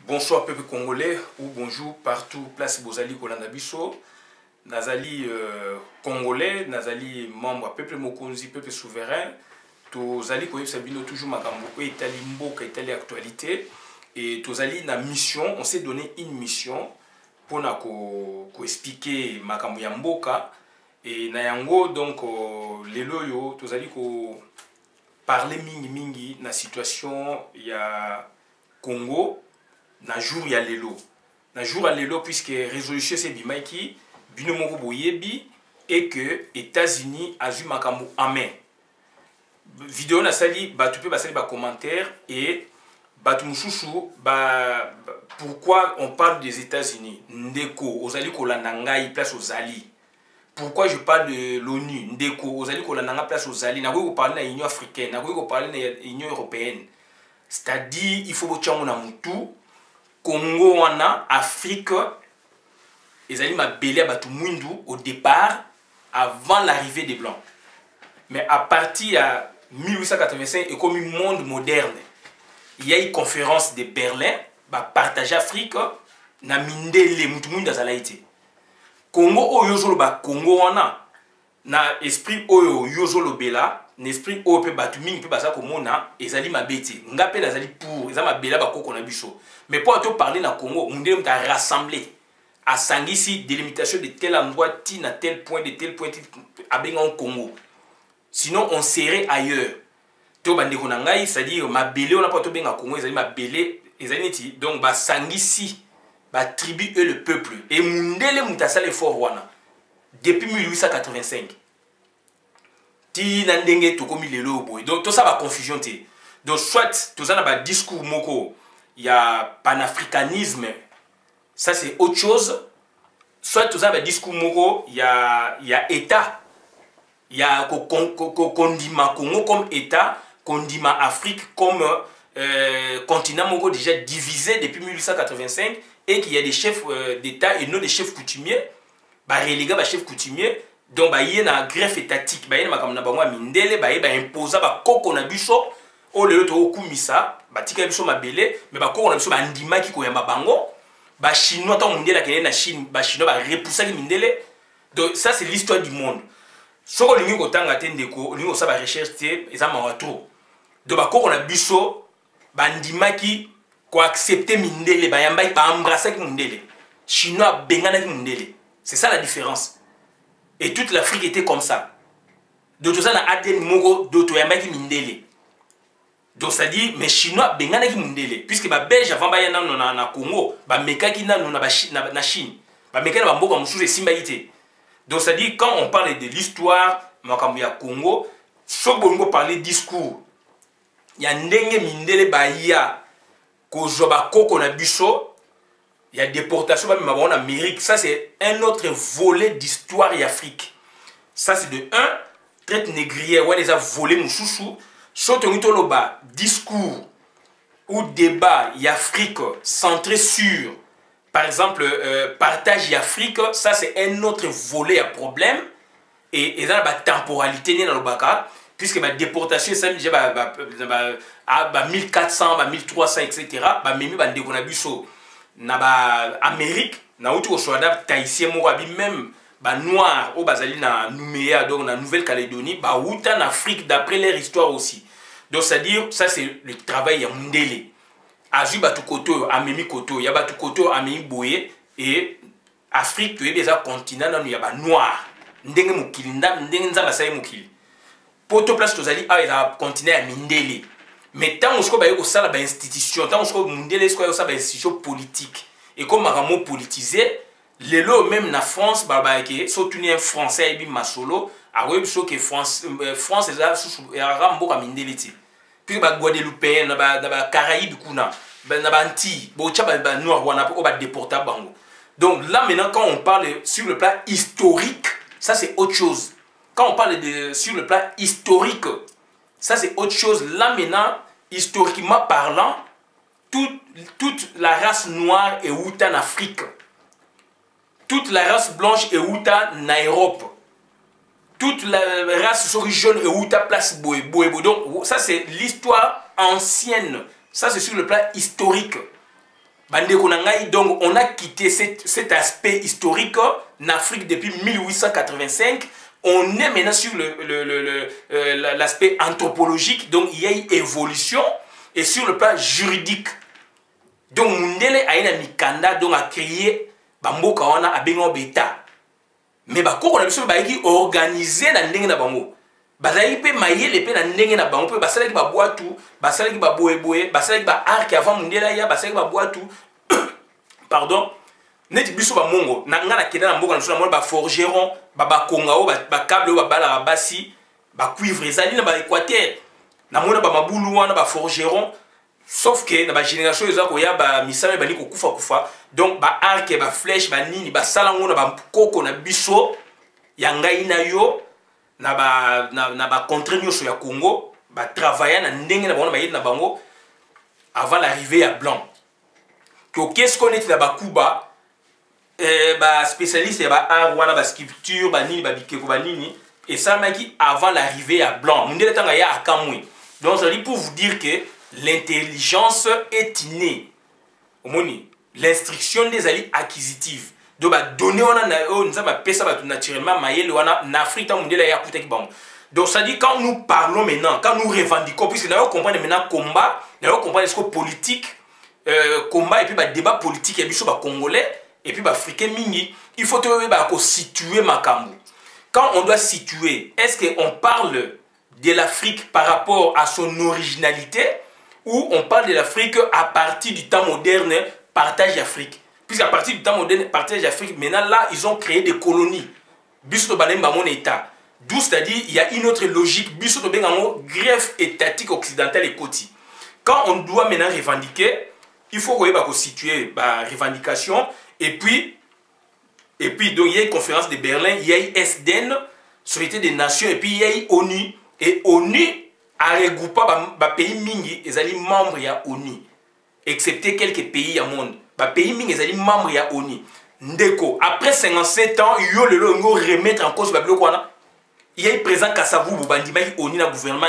Bonsoir peuple congolais ou bonjour partout place Bozali Kolanda Biso. Nazali congolais, nazali membre peuple mokonzi, peuple souverain. Tozali koyeb sabino toujours makambo ko etali mboka etali actualité et tozali na mission, on s'est donné une mission pour na ko expliquer makambo ya mboka et na yango donc lelo yo tozali ko parler mingi na situation ya Congo na jour ya lelo. Na jour ya lelo puisque résolution c'est bimaiki bino moko boyebi et que États-Unis a vu makambo amen. Vidéo na sali batu pe basali ba commentaire et batu mususu ba pourquoi on parle des États-Unis ndeko ozali kolanda ngai place ozali. Pourquoi je parle de l'ONU ndeko ozali kolanda ngai place ozali na ko parler na Union africaine na ko parler na Union européenne. C'est-à-dire il faut botia na mutu Congo wana Afrique ezali mabele ya batu mwindu au départ avant l'arrivée des blancs. Mais à partir de 1885 et comme un monde moderne, il y a une conférence de Berlin, bah partager Afrique, na mindele mutu mwindu azalaite. Congo o yozolo ba Congo wana na esprit oyo yozolo bela, na esprit oyo pe batu mingi pe baza komona ezali mabete. Ngape nazali pour ezali mabela ba koko na biso. Mais pour te parler na Congo, mondele muta rassembler à sangisi délimitation de tel endroit à tel point à benga Congo. Sinon on serait ailleurs. To bande konangai, c'est-à-dire ma belé on n'a pas to benga Congo, ezali ma belé ezali donc ba sangisi ba tribu et le peuple et mundele mutasale fort wana depuis 1885. Ti na ndenge to komi lelo boy. Donc tout ça va confusion té. Donc soit tout ça na ba discours moko il y a panafricanisme, ça c'est autre chose. Soit tout ça va discours moko il y a état. Il y a Kondima Congo comme État, Kondima Afrique comme continent moko déjà divisé depuis 1885 et qu'il y a des chefs d'État et non des chefs coutumiers, bah relégués bah chefs coutumiers, donc bah y a une greffe étatique, bah y a makambo na bango mindele, bah y a imposa bah koko na biso, o lelo to okumisa, bah tika biso mabele, mais bah koko na biso bah ndima ki koyamba bango, bah chinois tant mindele kele na Chine, bah chinois bah repousser ki mindele, donc ça c'est l'histoire du monde. Soko lingi kotanga te ndeko lingi osaba recherche te eza mawato do bakoko na biso bandimaki ko accepter mindele bayamba ba embrasser ki mindele chinois bengana ki mindele. C'est ça la différence. Et toute l'Afrique était comme ça. Donc ça na ADN moko do to yamba ki mindele. Donc ça dit mais chinois bengana ki mindele puisque ba belge avant ba yana na Congo ba mekaki na na Chine ba mekana ba mboka mususu simba ite. Donc ça dit quand on parle de l'histoire makambo ya Congo, so bongo parler discours. Ya ndenge mindele baïa ko joba koko na biso, ya déportation ba mabona en Amérique, ça c'est un autre volet d'histoire et Afrique. Ça c'est de un traite négrière ouais les a volé mususu, so tonito loba discours ou débat y Afrique centré sur par exemple, partage d'Afrique, ça c'est un autre volet à problème. Et dans la temporalité, dans le baka, puisque la déportation, ça me dit à 1400, 1300, etc. Même si on a vu ça, en Amérique, on a vu que Tahitien, même noir, au Basali, na Nouméa, donc en Nouvelle-Calédonie, en Afrique, d'après leur histoire aussi. Donc c'est-à-dire, ça c'est le travail à Mundele. Azu batu koto amemi koto ya batu koto amemi boye et Afrique tu es déjà continent na ya ba noir ndenge mukili ndenge nzamba sai mukili poto place tozali a eza continent ya mindele mais tant on ba yeko sala ba institution tant on mindele sko ba institution politique et comme makamo politisé lelo même na France ba ke so tuni un français bi masolo a web so que France eza ya rambo ka mindele ti puis ba Guadeloupe na ba Caraïbes kuna na ba Antilles bocha ba noir wana po ba déporter bango. Donc là maintenant quand on parle sur le plan historique, ça c'est autre chose. Quand on parle de sur le plan historique, ça c'est autre chose. Là maintenant historiquement parlant, toute la race noire est où en Afrique. Toute la race blanche est où en Europe. Toute la race jaune est où ta place boé. Donc ça c'est l'histoire ancienne. Ça c'est sur le plan historique. bandeko na ngai, donc on a quitté cet aspect historique en Afrique depuis 1885. On est maintenant sur l'aspect anthropologique, donc il y a une évolution, et sur le plan juridique. Donc Mundele a une mikanda, donc a créé Bamboka wana a bengo beta. Mais bakoko na biso ba ki organiser na ndenge na bango. Bazali pe mayele pe na ndenge na bango pe basala ki ba boatu, basala ki ba boye, basala ki ba arc avant Mundele ya, basala ki ba boatu. Pardon. Neti biso ba mongo na ngana kenda na mboka na biso na mona ba forgeron, ba kongao, ba câble ba bala ba basi, ba cuivre ezali na ba équateur. Na mona ba mabulu wana ba forgeron. Sauf que dans la génération, il y a des missions qui sont kufa. Donc, ba arc, ba flèche, ba nini, ba salango, ba koko, na biso, yanga ina yo, na ba contre sur ya Congo, ba travailler na ndenge na bango na na bango avant l'arrivée à blanc. Qu'est-ce qu'on est dans ba Kuba, ba spécialiste ba art wana ba sculpture, ba nini, ba bikeko, ba nini, et ça maki avant l'arrivée à blanc. Mundele tanga ya akamwe. Donc, ça dit pour vous dire que l'intelligence est innée. L'instruction des alliés acquisitive. Donc, donner naturellement donc, ça dit quand nous parlons maintenant, quand nous revendiquons, puisque nous comprenons maintenant combat, nous comprenons ce que politique, combat et puis débat politique, et puis congolais, et puis africain mingi, il faut situer Makambu. Quand on doit situer, est-ce qu'on parle de l'Afrique par rapport à son originalité, où on parle de l'Afrique à partir du temps moderne, partage d'Afrique. Puisqu'à partir du temps moderne, partage d'Afrique, maintenant là, ils ont créé des colonies. Biso balemba mon état. D'où c'est-à-dire, il y a une autre logique. Biso to bengamo greffe étatique occidentale et côté. Quand on doit maintenant revendiquer, il faut qu'on situer la revendication. Et puis, donc, il y a une conférence de Berlin, il y a une SDN, Société des Nations, et puis il y a une ONU. Et ONU a regroupé les pays mingi, ils sont membres de l'ONU. Excepté quelques pays au monde. Les pays mingi, ils sont membres de l'ONU. Ndeko, après 57 ans, il y a remettre en cause le bloc. Il y a eu président Kassavou, bandima ONU dans le gouvernement.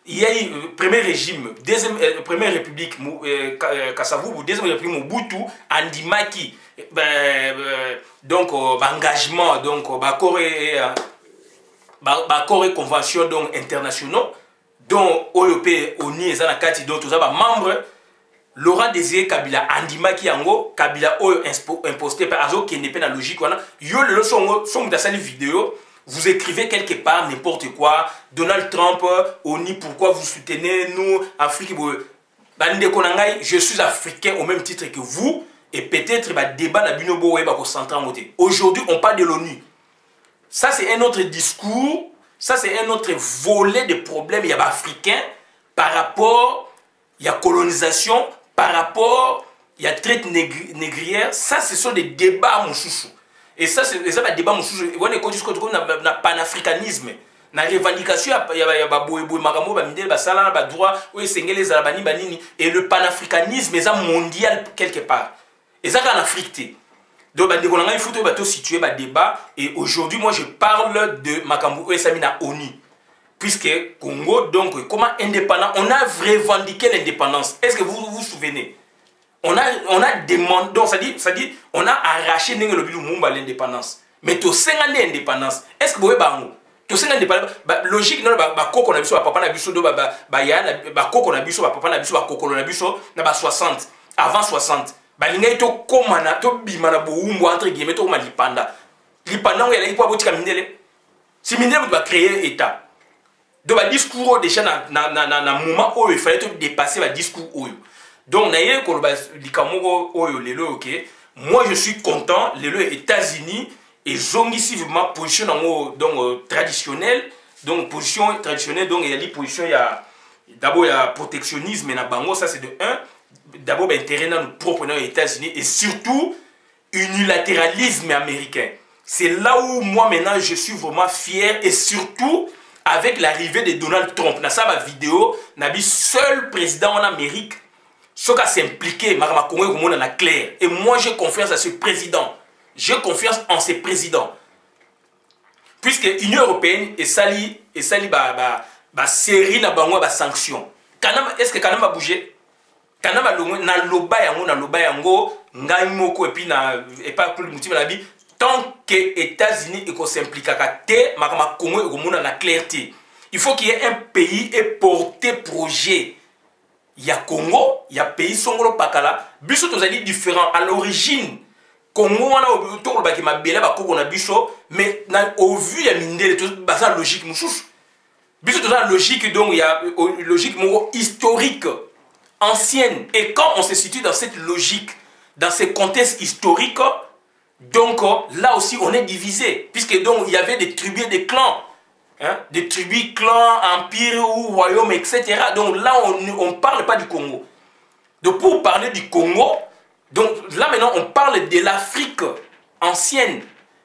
Il y a eu premier régime, première république Kassavou, deuxième république Mobutu, Andimaki. Donc, engagement, donc, accord et convention donc internationaux. Donc, OEP, ONU, et Zanakati, donc, tous les membres, Laurent Désiré Kabila, Andimaki Yango, Kabila Oyo imposté par Azo, qui n'est pas dans la logique. Yo, le son dans cette vidéo, vous écrivez quelque part n'importe quoi. Donald Trump, ONU, pourquoi vous soutenez nous, Afrique? Je suis africain au même titre que vous, et peut-être le débat dans Binobo est central. Aujourd'hui, on parle de l'ONU. Ça, c'est un autre discours. Ça, c'est un autre volet de problèmes africains par rapport à la colonisation, par rapport à la traite négrière. Ça, ce sont des débats, mon chouchou. Et ça, c'est des débats, mon chouchou. On est contre le panafricanisme. La revendication, il y a des droits, et le panafricanisme est mondial quelque part. Et ça, en Afrique. Donc, il faut situer le débat. Et aujourd'hui, moi, je parle de Makambu Esamina ONU. Puisque Congo, donc, comment indépendant, on a revendiqué l'indépendance. Est-ce que vous vous souvenez? On a demandé, donc ça dit, on a arraché l'indépendance. Mais tu as l'indépendance. Est-ce que vous avez tu as l'indépendance? Logique, non, koko na biso, papa na biso, koko na biso, papa na biso, koko na biso, na 60, avant 60. Balinga ito komana to bimana boumbo entre guillemets to malipanda lipanda ngo yala ipo abotika mindele si mindele va créer état donc ba discours déjà na moment où il fallait dépasser ba discours oyo donc na ye ko ba likamoko oyo lelo OK moi je suis content lelo États-Unis et zongisi vraiment position donc traditionnelle donc position traditionnelle donc il y a les positions il y a d'abord il y a protectionnisme na bango ça c'est de 1. D'abord, intérêt dans nos propres États-Unis et surtout unilatéralisme américain. C'est là où moi maintenant je suis vraiment fier et surtout avec l'arrivée de Donald Trump. Dans sa vidéo, Nabi seul président en Amérique, ce qui s'impliqué, dans la claire. Et moi j'ai confiance à ce président. J'ai confiance en ce président. Puisque l'Union européenne est sali série na bango ba sanctions. Est-ce que Kanam a bougé? kana balongo na loba yango ngai moko et puis na et pas plus motif la vie tant que États-Unis et qu'on s'implique à te makama Congo et komona na clarté. Il faut qu'il y ait un pays et porter projet. Il y a Congo, il y a pays songolo pakala, biso tozali différent à l'origine. Congo on a autour ba ki mabela ba koko na biso mais au vu ya mindele to basa logique mususu. Biso toza logique donc il y a logique historique ancienne et quand on se situe dans cette logique dans ces contextes historiques donc là aussi on est divisé puisque donc il y avait des tribus et des clans. Hein, des tribus, clans, empires ou royaumes, etc. Donc là, on ne parle pas du Congo. Donc pour parler du Congo, donc là maintenant, on parle de l'Afrique ancienne.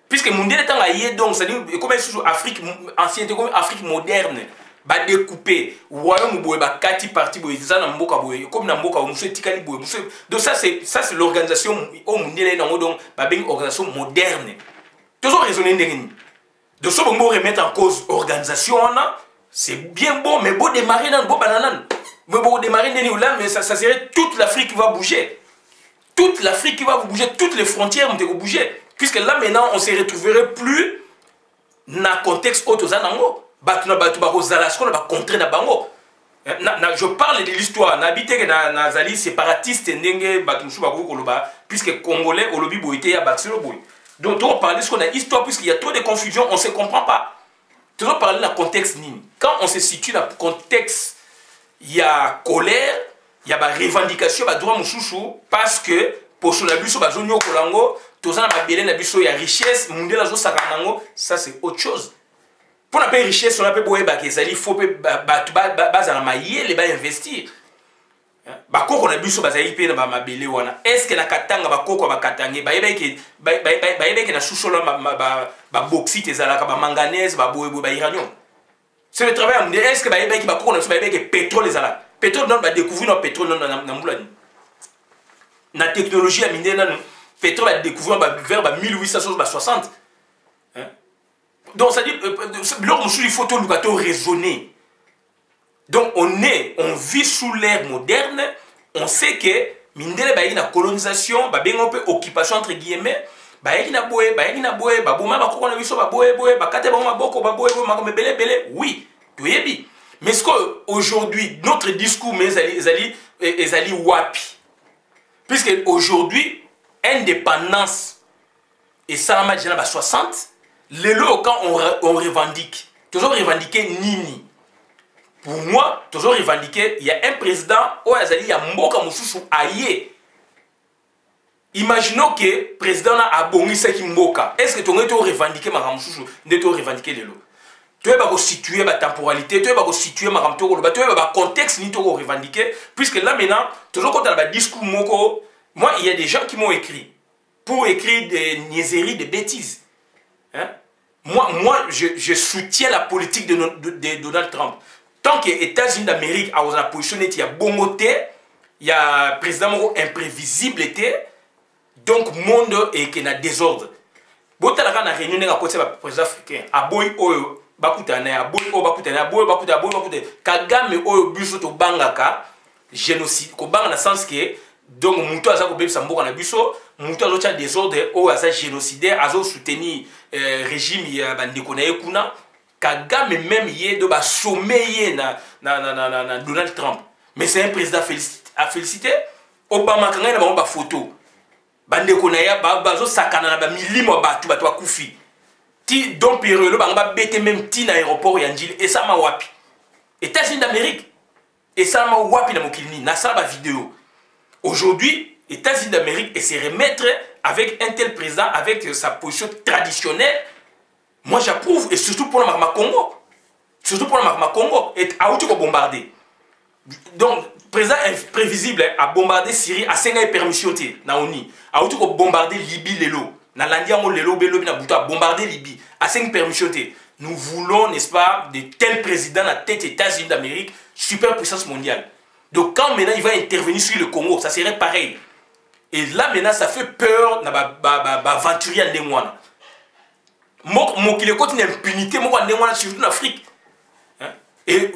Puisque Mundele Tangaye, donc, c'est-à-dire, comme Afrique ancienne, comme Afrique moderne, bah découpé, royaume, bah kati parti, comme Namboka, donc ça c'est l'organisation au Mundele, donc, bah une organisation moderne. Toujours raisonner. De ce moment remettre en cause l'organisation, c'est bien beau, mais beau démarrer dans le beau banane. Mais beau démarrer dans là, mais ça serait toute l'Afrique qui va bouger. Toute l'Afrique qui va bouger, toutes les frontières vont bouger. Puisque là maintenant, on ne se retrouverait plus dans le contexte autre. Je parle de l'histoire. N'habitez que dans les séparatistes, puisque Congolais, au lobby, il y a donc, on parle de ce qu'on a histoire, puisqu'il y a trop de confusion, on ne se comprend pas. Tu dois parler dans le contexte nini. Quand on se situe dans le contexte, il y a colère, il y a revendication, il y a droit mouchouchou, parce que pour son abus, il y a zone kolango, il y a richesse, ça c'est autre chose. Pour la richesse, on a il faut investir. Bakoko na biso bazali pe na mabele wana est-ce que na katanga bakoko bakatange bayebeke na susolo ba bauxite ezalaka ba manganèse ba boye ba uranium c'est le travail est-ce que bayebeke bakoko na biso bayebeke pétrole ezalaka pétrole non ba découvrir no pétrole na mbulani na technologie ya mine na pétrole ba découvrir ba vers ba 1860 hein donc ça dit il faut tout le raisonner. Donc on vit sous l'ère moderne, on sait que mindele ba na colonisation, ba bengo pe occupation entre guillemets, ba na boye, ba boma ba kokona biso ba boye, ba kate ba maboko ba boye, ma comme belé, oui, tu yebi. Mais ce qu'aujourd'hui notre discours mais ezali wapi. Puisque aujourd'hui indépendance et ça m'a dit na ba 60, les lots quand on revendique, toujours revendiquer nini. Pour moi, toujours revendiqué, il y a un président, il y a Mboka Moussoussou aïe. Imaginons que le président a abonné ce qui Mboka. Est-ce que tu as revendiqué ma Moussoussou? Tu as revendiqué le lot. Tu as situé la temporalité, tu as situé ma Ramtoro, tu as le contexte, tu as revendiqué. Puisque là maintenant, toujours quand tu as le discours Moko, moi, il y a des gens qui m'ont écrit pour écrire des niaiseries, des bêtises. Hein? Moi je soutiens la politique de Donald Trump. Tant que les États-Unis d'Amérique ont positionné, il y a Bongoté, il y a un président imprévisible, donc le monde est dans le désordre. Si vous avez une réunion avec le président africain, Aboy Oyo, Kagame Oyo, Buso, Bangaka, génocide, dans le sens que, donc, Moutou a été Sambo na biso, Moutou a été désordre, Oyo a soutenu le régime, il y a Kuna. Kagame même yé de sommet na Donald Trump. Mais c'est un président à féliciter. Obama quand il a une photo. Bande konaya bazo sakana na milimo batu akufi. Ti don période ba bete même ti na aéroport yanjil et ça ma wapi. États-Unis d'Amérique. Et ça ma wapi na mokilini na ça ba vidéo. Aujourd'hui, États-Unis d'Amérique et se remettre avec un tel président avec sa position traditionnelle. Moi j'approuve, et surtout pour le Marma Congo. Surtout pour le Marma Congo. Et à où tu vas bombarder. Donc, le président imprévisible a bombardé Syrie à 5 ans de permission. À où tu vas bombarder Libye, Lelo. Na Landiamo, Lelo, Belo, Binabuta, bombarder Libye à 5 permission. Nous voulons, n'est-ce pas, de tels présidents à la tête des États-Unis d'Amérique, superpuissance mondiale. Donc, quand maintenant il va intervenir sur le Congo, ça serait pareil. Et là, maintenant, ça fait peur d'aventurier à Ndengwana. Moi qui le côté d'impunité, moi, surtout en Afrique. Et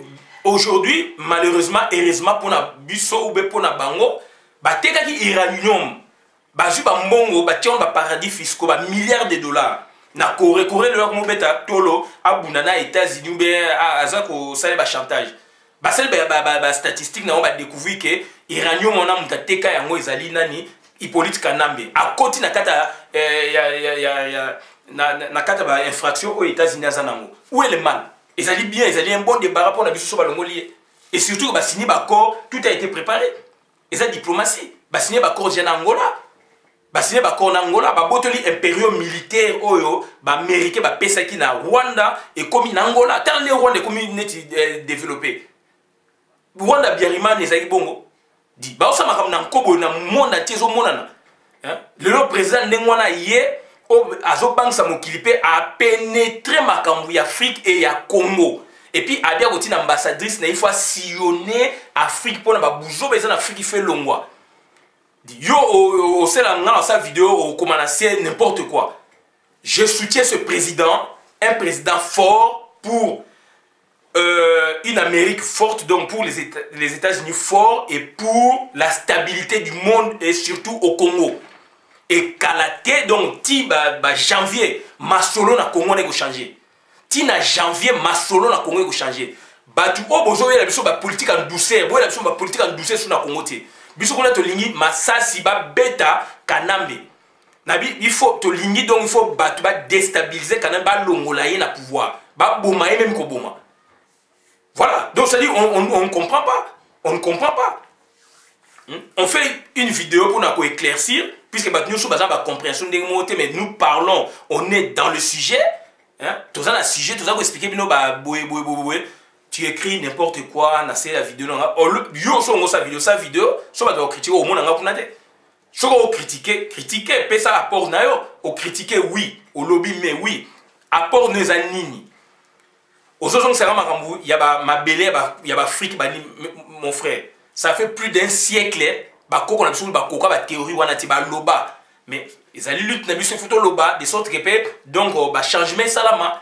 aujourd'hui, malheureusement, heureusement, pour na biso ou pour na bango, bateka ki iranium, bazu ba mbongo, bation ba paradis fiscaux, ba milliards de dollars. Na Corée, Corée le mo beta tolo, abunana États-Unis be azako sale ba chantage. Ba sel ba statistique na on ba découvrir que iranium on a muteka yango ezali nani Hippolyte Kanambe. A côté na kata na kata ba infraction aux États-Unis azanango. Où est le mal? Ils allaient bien, ils allaient un bon débat pour la biso sur le et surtout bah signé d'accord, tout a été préparé. Ils ont diplomatie. Bah signé d'accord en Angola. Bah signé d'accord en Angola, bah botoli impériaux militaire oyo, bah américain bah pesaki na Rwanda et comme en Angola, tant les Rwanda comme ils développé. Rwanda biarima nezaki bongo. Dit bah ça m'a comme na kobo na monde entier zo monana. Hein? Le président ndengwana yé Azobang Samokilipe a pénétré Makambu Afrique et ya Congo. Et puis a bien une ambassadrice, il faut sillonner Afrique pour la bougeotte, mais en Afrique il fait longwa. Yo au dans sa vidéo au commentaire n'importe quoi. Je soutiens ce président, un président fort pour une Amérique forte, donc pour les États-Unis forts et pour la stabilité du monde et surtout au Congo. Et Kalaté, donc, ti janvier, Masolo na Congo n'a changé. Ti na janvier, Masolo na Congo n'a changé. Batu o bozo la biso ba politique en douceur, bo la biso ba politique en douceur sur na Congo te. Biso kona to lingi masasi ba beta Kanambe. Nabi il faut to lingi donc il faut batu ba déstabiliser Kanambe ba longola ye na pouvoir. Ba boma même ko boma. Voilà, donc ça dit on ne comprend pas. On ne comprend pas. On fait une vidéo pour nous éclaircir, puisque nous sommes dans la compréhension des mots, mais nous parlons, on est dans le sujet. Tout ça, le sujet, tout ça, vous expliquez, tu écris n'importe quoi, dans la vidéo, sa vidéo, ça va critiquer au monde, si vous critiquez, paye ça apport, vous critiquez, oui, au lobby, mais oui, apport nous a nini. Aux autres, il y a ma belle, il y a ma fric, mon frère. Ça fait plus d'un siècle, théorie, mais ils allaient lutter dans photo loba, de sorte que donc changement salama.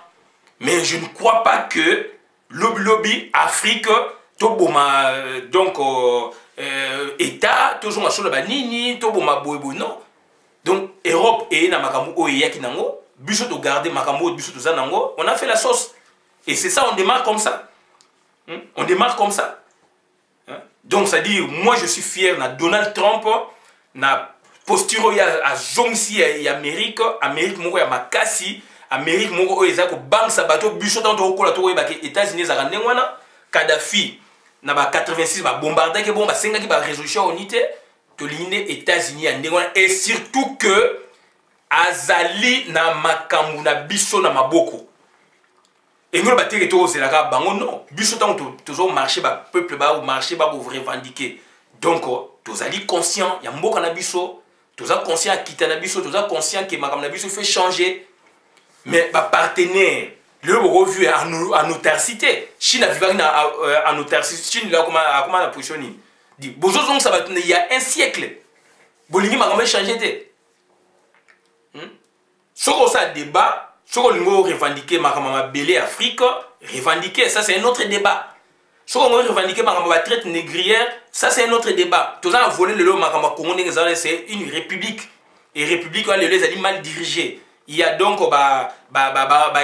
Mais je ne crois pas que lobby Afrique, donc État, toujours sur le nini, non. Donc Europe et na makamu oya kinango, biso to garder makamu biso to zanango, on a fait la sauce. Et c'est ça, on démarre comme ça. On démarre comme ça. Donc, ça dit, moi je suis fier de Donald Trump, na posture à Zongsi et Amérique, Amérique moko ya makasi, Amérique moko oya ko bank sa bateau biso tant to kola to ba États-Unis za ndengwana, Kadhafi na ba 86 ba bombarder ke bomba 5 ki ba résolution unité, to ligne États-Unis ya ndengwana et surtout que azali na makambu na biso na maboko. Et nous, bango non. Biso tant toujours marché, peuple ou marché, vous revendiquer. Donc, tous allez conscient, il y a beaucoup de biso, tous allez conscient qui t'en a biso, tous allez conscient que ma biso fait changer. Mais ma partenaire, le revu en autarcité, Chine a vécu en autarcité, Chine là comment la position dit. Bozo ça va il y a un siècle. Bolingi m'a changé. Sur ça débat. Si on veut revendiquer ma belle Afrique, revendiquer, ça c'est un autre débat. Si on veut revendiquer ma traite négrière, ça c'est un autre débat. Tout ça, voler le lot, c'est une république. Et république, les alliés mal dirigés. Il y a donc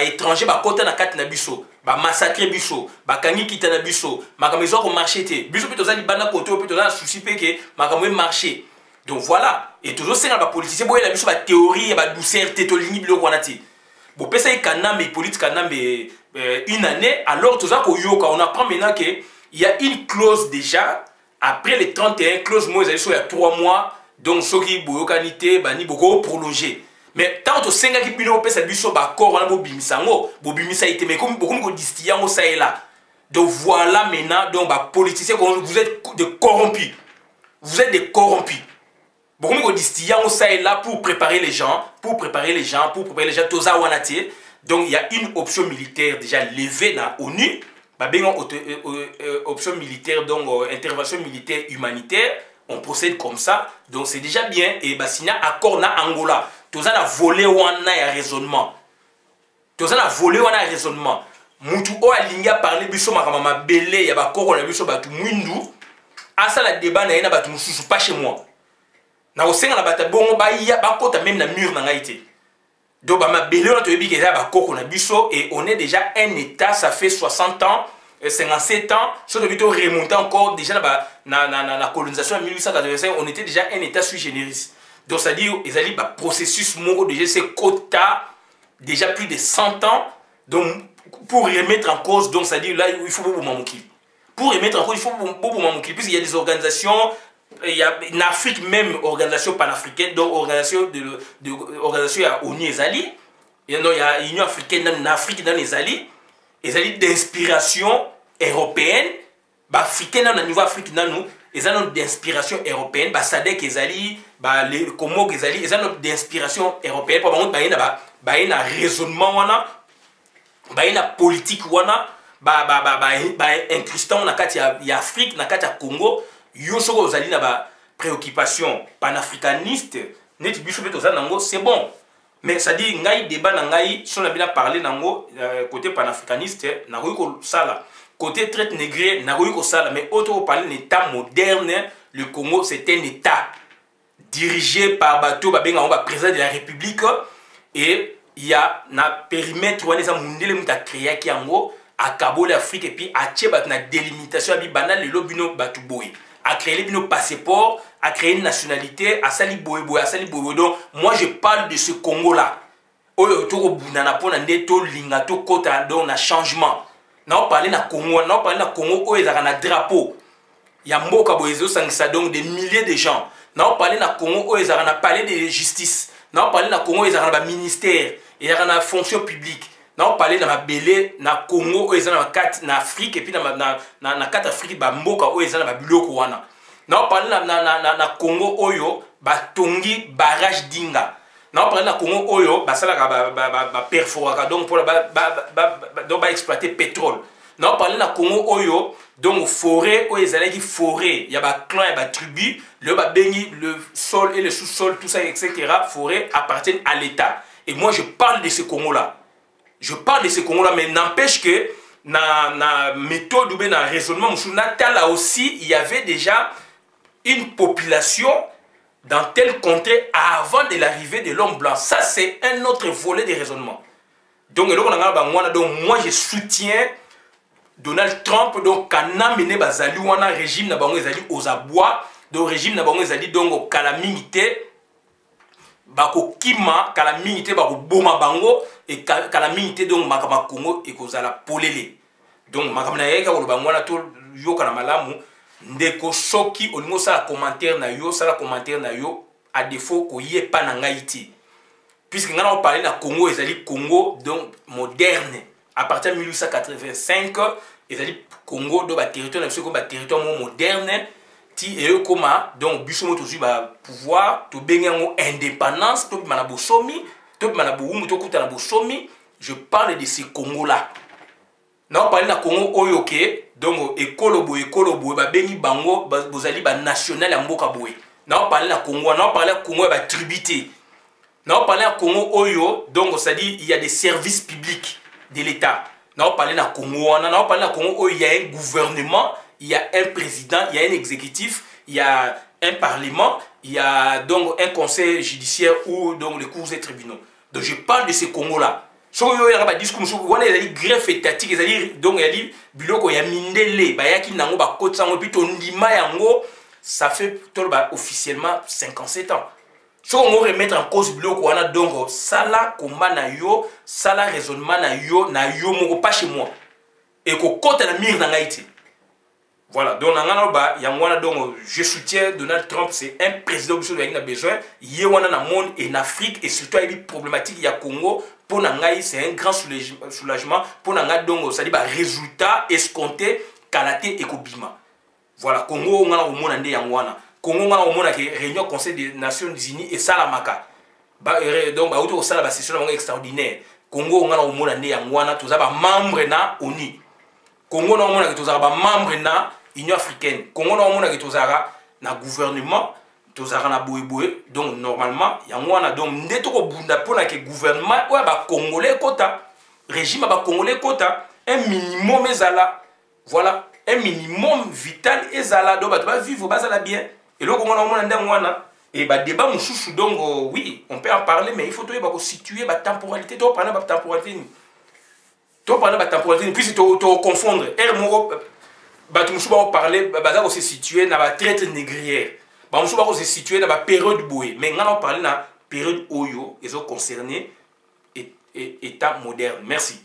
étrangers, côté na kat na biso, massacrer biso, kangi kita na biso, makamaiso ko marché te. Biso peut aux bana côté, peut aux souci que makamai marché. Donc voilà. Et toujours c'est la politicien, boy la biso ba théorie, ba douceur, tétolini bilo kwanati. Bon, pesa Kanambe, politique Kanambe une année, alors tout ça on apprend maintenant qu'il y a une clause déjà, après les 31 clauses, moi, il y a 3 mois, donc ceux qui ont été beaucoup prolongé. Mais tant que 5 ans qui ont été d'accord, mais comme beaucoup de distillants, ça est là. Donc voilà maintenant, donc politiciens, vous êtes des corrompus. Vous êtes des corrompus. Beaucoup de distillants ça est là pour préparer les gens, pour préparer les gens, Toza Wanati. Donc il y a une option militaire déjà levée dans l'ONU, option militaire, donc intervention militaire humanitaire. On procède comme ça, donc c'est déjà bien. Et s'il y a accord na Angola, Toza na volé wana ya raisonnement. Toza na volé wana ya raisonnement. mutu o alingi a parler biso makama mabele ya bakoko na biso batu mwindu asala débat na ye na batu mususu pas chez moi na kosenga na bata bongo bakota même na mur na ngai te donc bamabele wana toyebi ke eza ya bakoko na biso et on est déjà un état ça fait 60 ans 57 ans so toyebi to remonter encore déjà na colonisation en 1885 on était déjà un état sui generis donc ça dit ezali processus moko déjà c'est quota déjà plus de 100 ans donc pour remettre en cause donc ça dit là il faut beaucoup mamouki pour remettre en cause il faut beaucoup mamouki puisqu'il y a des organisations il y a en Afrique même organisation panafricaine donc organisation organisation à ONU ezali il y a Union africaine en Afrique dans les alliés d'inspiration européenne africaine à niveau africain nous ils ont d'inspiration européenne SADC ezali les Comores ezali ils ont d'inspiration européenne pour bango na raisonnement wana na politique wana incrustant na kati ya Afrique na kati ya Congo yo soko ozali na ba préoccupation panafricaniste neti biso beto za nango c'est bon mais ça dit ngai débat na ngai so na bina parler nango côté panafricaniste na ko sala côté traite négrier na ko sala mais autre parler d'un état moderne le Congo c'est un état dirigé par bateau babenga ba président de la République et il y a na périmètre wana za mundele muta créer ki yango à Cabo l'Afrique et puis à Tchebat na délimitation abi banal le lobino batu boy à créer les passeports, à créer une nationalité, à sali boye. Donc, moi je parle de ce Congo-là. Donc, na changement. On parle de Congo, on parle de Congo où il y a un drapeau. Il y a donc des milliers de gens. On parle de Congo où il y a un palais de justice. On parle de Congo où il y a un ministère, il y a une fonction publique. On parle de Belé, na Congo où ils sont en Afrique et puis dans quatre Afrique bamboka où ils sont en biloko wana. On parle na Congo oyo batongi barrage dinga. On parle na Congo oyo basala ba perforaka donc pour donc exploiter pétrole. On parle na Congo oyo donc forêt où ils allaient forêt, il y a ba clan et ba tribu, le bengi le sol et le sous-sol tout ça etc. Forêt appartiennent à l'État. Et moi je parle de ce Congo là. Je parle de ce Congo-là, mais n'empêche que dans la méthode ou dans le raisonnement, là aussi, il y avait déjà une population dans tel contrée avant de l'arrivée de l'homme blanc. Ça, c'est un autre volet de raisonnement. Donc, moi, je soutiens Donald Trump, donc, quand on a mené le régime aux abois, donc, le régime donc, calamité. Bako kima calamité bako boma bango et calamité donc makama Congo et kozala polele donc makamna yeka ko bangwana to yoka na malamu ndeko soki olingo sala commentaire na yo à défaut ko yepa na ngaiti puisque ngana on parler na Congo ezali Congo donc moderne à partir de 1885 ezali Congo do ba territoire na ba territoire moderne ti et comment donc biso to ba pouvoir to bengango indépendance to bana bosomi to bana buumu to kuta na bosomi je parle de ce Congo là na parle na Congo oyoke donc ekolo boy ba bengi bango bozali ba national ya mboka boy na parle na Congo ba tribité na parle na Congo oyo donc ça dit il y a des services publics de l'État na parle na Congo na parle na Congo oyo il y a un gouvernement. Il y a un président, il y a un exécutif, il y a un parlement, il y a donc un conseil judiciaire ou donc les cours et tribunaux. Donc je parle de ce Congo-là. Si vous avez un discours, vous avez des greffes étatiques, donc il y a des biloko ya mindele, il y a qui nango ba kote sango puis ton lima yango, ça fait officiellement 57 ans. Si on remettre en cause biloko wana donc ça là combat na yo, ça là raisonnement na yo moko pas chez moi. Et ko kote na mire na ngaiti. Voilà, donc je soutiens Donald Trump, c'est un président qui a besoin, il y a un monde en Afrique et surtout il y a une problématique il y a Congo, pour Nangaï c'est un grand soulagement, pour Nangaï donc ça dit résultat escompté, Kalaté et Kobima. Voilà, Congo on a au monde ande yangwana, Congo on a au monde qui réunion Conseil des Nations Unies et Salamaka. Donc auto sala ba session extraordinaire. Congo on a au monde ande yangwana, tous aba membre na ONU. Congo on a tous aba membre na Union africaine. Congo na mona que na gouvernement, tozara na boye donc normalement yangwana donc ndeto ko bunda pona que gouvernement ouais ba congolais kota, régime ba congolais kota, un minimum ezala, voilà, un minimum vital ezala, donc tu vas vivre bazala bien. Et là, on a et bah débat mon chouchou donc oui, on peut en parler, mais il faut toujours situer la temporalité, tu parler de temporalité. Tu parler de temporalité, puis tu confondre. Bah tu vas parler, bah ça se situer dans la traite négrière. Bah on va se situer dans la période bouée, mais on va parler dans la période oyo, ils ont concerné état moderne. Merci.